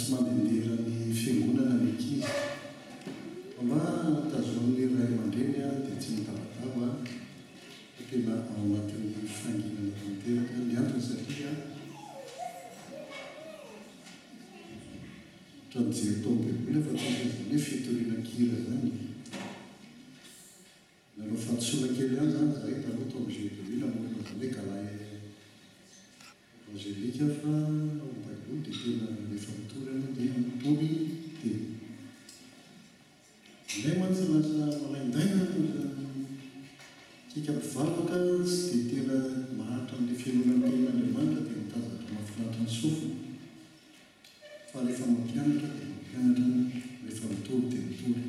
tsy mandehandeha ny fiangonana ny ankizy fa tazoan'ny ray aman-dreny dia tsy mitavadava tena ao anatin'ny fanginana tanteraka ny antony satria tranijery tao am-baiboly fa tsazany fitorinan-kira zany nalao fahatosola kely any zany zahay taloha tao am'Gévely namoana zany hoe galay evangélika fa ao am-baiboly dia tena rehefa mitory ianao dia mitory teny ilay mantsy lasa malaindaina kika mpivalaka tsy dia tena maharitra amin'ilay fianonana tenin'Andriamanitra dia mitazatra mahafinaritra ny sofina fa rehefa mampianatra dia mampianatra rehefa mitory dia mitory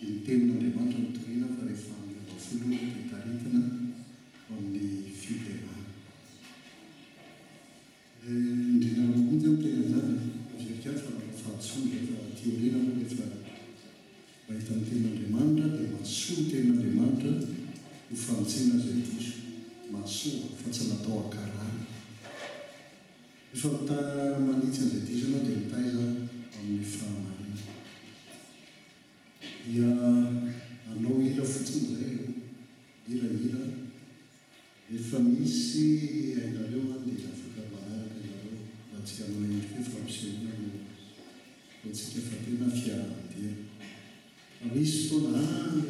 ny tenin'Andriamanitra mitoriana fa rehefa amin'ny avafoloana dia taritana ho amin'ny fiterana indrindra mamonjy amin'ny tena zany mizerika fa fahatsola fa tiorina moa rehefa mahita ny tenin'Andriamanitra dia mahasoa tenin'Andriamanitra ho fantsena izay diso mahasoa fa tsy natao akarana rehefa mita manitsy an'izay diso ianao dia mitaiza amin'ny fahamarina dia anao hira fotsiny zay hirahira rehefa misy ainareo dia afaka manaraka ianareo mba tsika manao endrika hoe fampisehoana no tsika fa tena fiarandeha fa misy fotoana